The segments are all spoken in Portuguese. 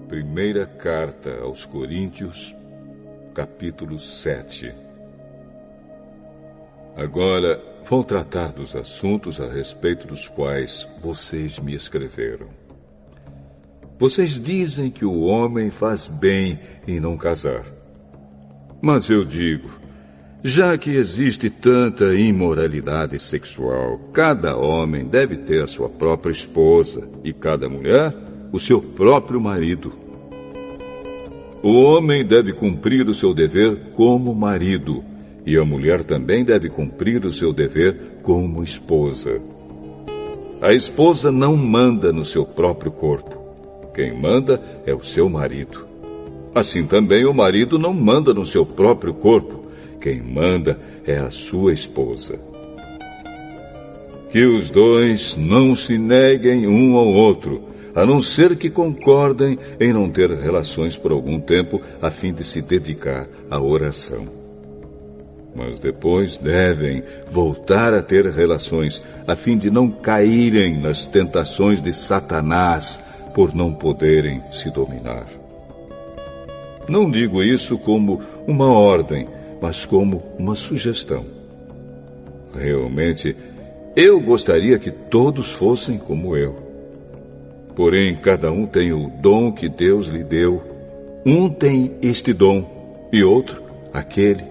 Primeira carta aos Coríntios, capítulo 7. Agora vou tratar dos assuntos a respeito dos quais vocês me escreveram. Vocês dizem que o homem faz bem em não casar. Mas eu digo, já que existe tanta imoralidade sexual, cada homem deve ter a sua própria esposa e cada mulher o seu próprio marido. O homem deve cumprir o seu dever como marido, e a mulher também deve cumprir o seu dever como esposa. A esposa não manda no seu próprio corpo. Quem manda é o seu marido. Assim também o marido não manda no seu próprio corpo. Quem manda é a sua esposa. Que os dois não se neguem um ao outro, a não ser que concordem em não ter relações por algum tempo, a fim de se dedicar à oração. Mas depois devem voltar a ter relações, a fim de não caírem nas tentações de Satanás, por não poderem se dominar. Não digo isso como uma ordem, mas como uma sugestão. Realmente, eu gostaria que todos fossem como eu. Porém, cada um tem o dom que Deus lhe deu. Um tem este dom e outro aquele.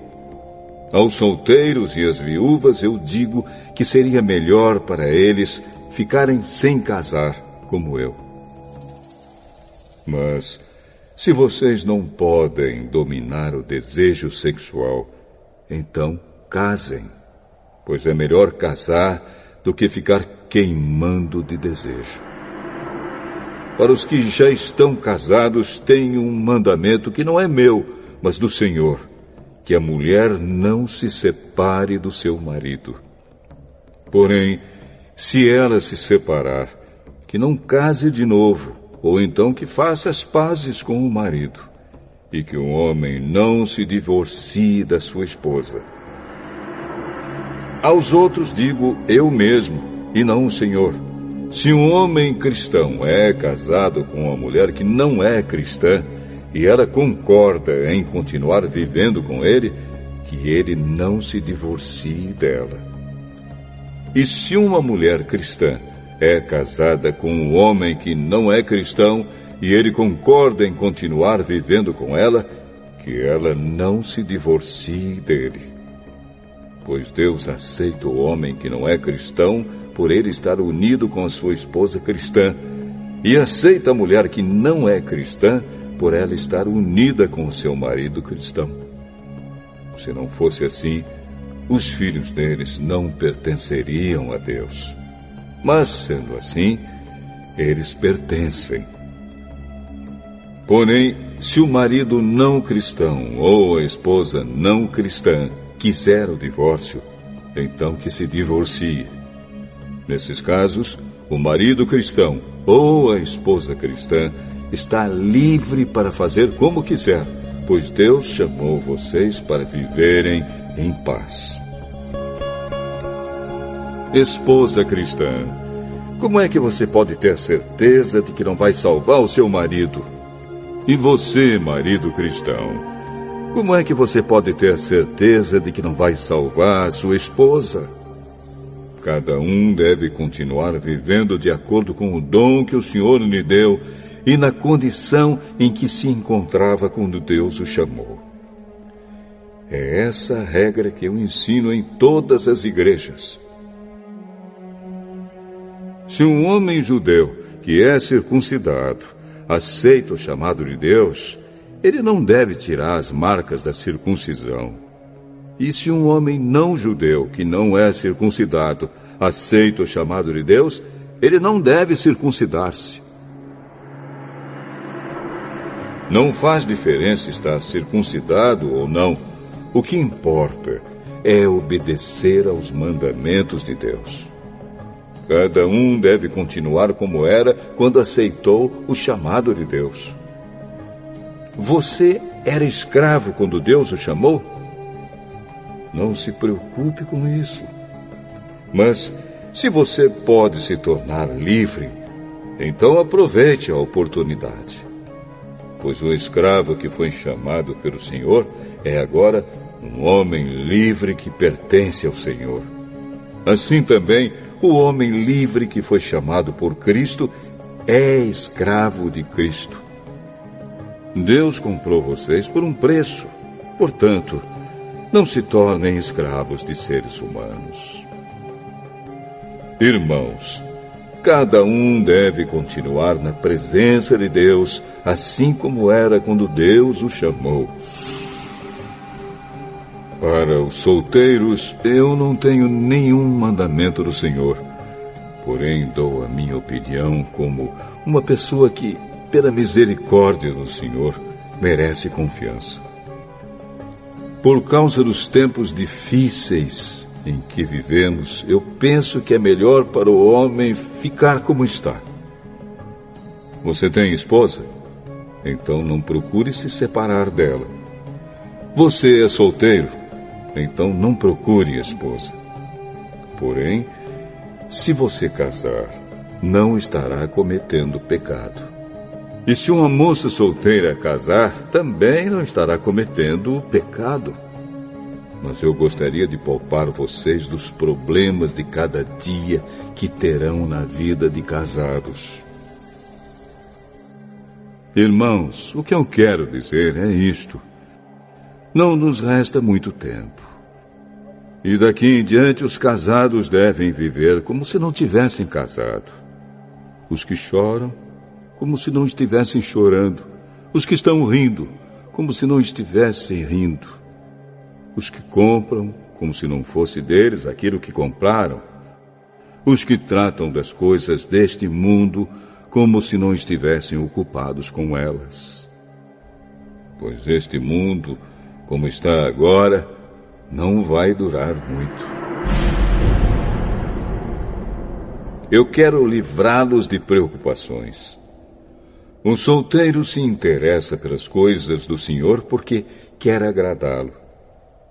Aos solteiros e às viúvas eu digo que seria melhor para eles ficarem sem casar, como eu. Mas, se vocês não podem dominar o desejo sexual, então casem, pois é melhor casar do que ficar queimando de desejo. Para os que já estão casados, tenho um mandamento que não é meu, mas do Senhor, que a mulher não se separe do seu marido. Porém, se ela se separar, que não case de novo, ou então que faça as pazes com o marido, e que o homem não se divorcie da sua esposa. Aos outros digo eu mesmo, e não o Senhor. Se um homem cristão é casado com uma mulher que não é cristã, e ela concorda em continuar vivendo com ele, que ele não se divorcie dela. E se uma mulher cristã é casada com um homem que não é cristão, e ele concorda em continuar vivendo com ela, que ela não se divorcie dele. Pois Deus aceita o homem que não é cristão por ele estar unido com a sua esposa cristã, e aceita a mulher que não é cristã por ela estar unida com o seu marido cristão. Se não fosse assim, os filhos deles não pertenceriam a Deus. Mas, sendo assim, eles pertencem. Porém, se o marido não cristão ou a esposa não cristã quiser o divórcio, então que se divorcie. Nesses casos, o marido cristão ou a esposa cristã está livre para fazer como quiser, pois Deus chamou vocês para viverem em paz. Esposa cristã, como é que você pode ter certeza de que não vai salvar o seu marido? E você, marido cristão, como é que você pode ter certeza de que não vai salvar a sua esposa? Cada um deve continuar vivendo de acordo com o dom que o Senhor lhe deu e na condição em que se encontrava quando Deus o chamou. É essa a regra que eu ensino em todas as igrejas. Se um homem judeu que é circuncidado aceita o chamado de Deus, ele não deve tirar as marcas da circuncisão. E se um homem não judeu que não é circuncidado aceita o chamado de Deus, ele não deve circuncidar-se. Não faz diferença estar circuncidado ou não. O que importa é obedecer aos mandamentos de Deus. Cada um deve continuar como era quando aceitou o chamado de Deus. Você era escravo quando Deus o chamou? Não se preocupe com isso. Mas, se você pode se tornar livre, então aproveite a oportunidade. pois o escravo que foi chamado pelo Senhor é agora um homem livre que pertence ao Senhor. Assim também, o homem livre que foi chamado por Cristo é escravo de Cristo. Deus comprou vocês por um preço. Portanto, não se tornem escravos de seres humanos. Irmãos, cada um deve continuar na presença de Deus, assim como era quando Deus o chamou. Para os solteiros, eu não tenho nenhum mandamento do Senhor, porém dou a minha opinião como uma pessoa que, pela misericórdia do Senhor, merece confiança. Por causa dos tempos difíceis em que vivemos, eu penso que é melhor para o homem ficar como está. Você tem esposa? Então não procure se separar dela. Você é solteiro? Então não procure esposa. Porém, se você casar, não estará cometendo pecado. E se uma moça solteira casar, também não estará cometendo pecado. Mas eu gostaria de poupar vocês dos problemas de cada dia que terão na vida de casados. Irmãos, o que eu quero dizer é isto. Não nos resta muito tempo. E daqui em diante os casados devem viver como se não tivessem casado. Os que choram, como se não estivessem chorando. Os que estão rindo, como se não estivessem rindo. Os que compram, como se não fosse deles aquilo que compraram. Os que tratam das coisas deste mundo, como se não estivessem ocupados com elas. Pois este mundo, como está agora, não vai durar muito. Eu quero livrá-los de preocupações. Um solteiro se interessa pelas coisas do Senhor porque quer agradá-lo.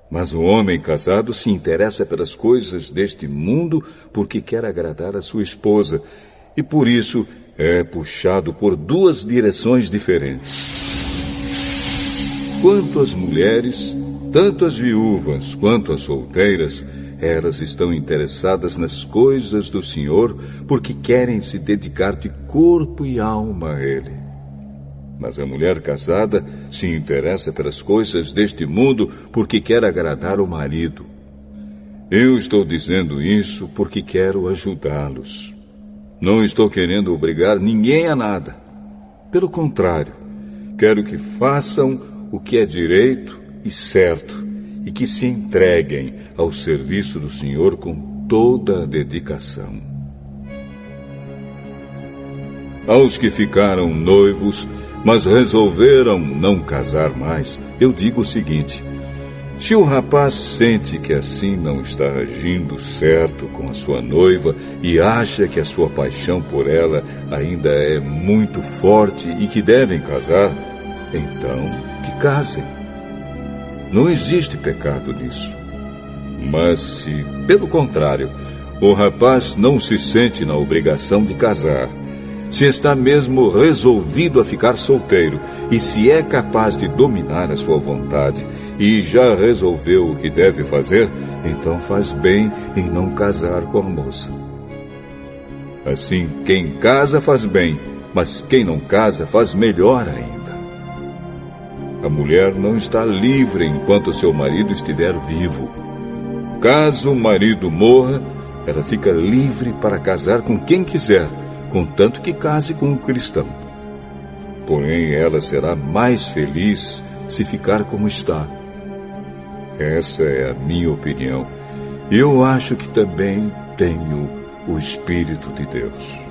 Mas o homem casado se interessa pelas coisas deste mundo porque quer agradar a sua esposa e por isso é puxado por duas direções diferentes. Quanto às mulheres, tanto as viúvas quanto as solteiras, elas estão interessadas nas coisas do Senhor porque querem se dedicar de corpo e alma a Ele. Mas a mulher casada se interessa pelas coisas deste mundo porque quer agradar o marido. Eu estou dizendo isso porque quero ajudá-los. Não estou querendo obrigar ninguém a nada. Pelo contrário, quero que façam o que é direito e certo e que se entreguem ao serviço do Senhor com toda a dedicação. Aos que ficaram noivos, mas resolveram não casar mais, eu digo o seguinte: se o rapaz sente que assim não está agindo certo com a sua noiva e acha que a sua paixão por ela ainda é muito forte e que devem casar, então que casem. Não existe pecado nisso. Mas se, pelo contrário, o rapaz não se sente na obrigação de casar, se está mesmo resolvido a ficar solteiro e se é capaz de dominar a sua vontade e já resolveu o que deve fazer, então faz bem em não casar com a moça. Assim, quem casa faz bem, mas quem não casa faz melhor ainda. A mulher não está livre enquanto seu marido estiver vivo. Caso o marido morra, ela fica livre para casar com quem quiser, contanto que case com um cristão. Porém, ela será mais feliz se ficar como está. Essa é a minha opinião. Eu acho que também tenho o Espírito de Deus.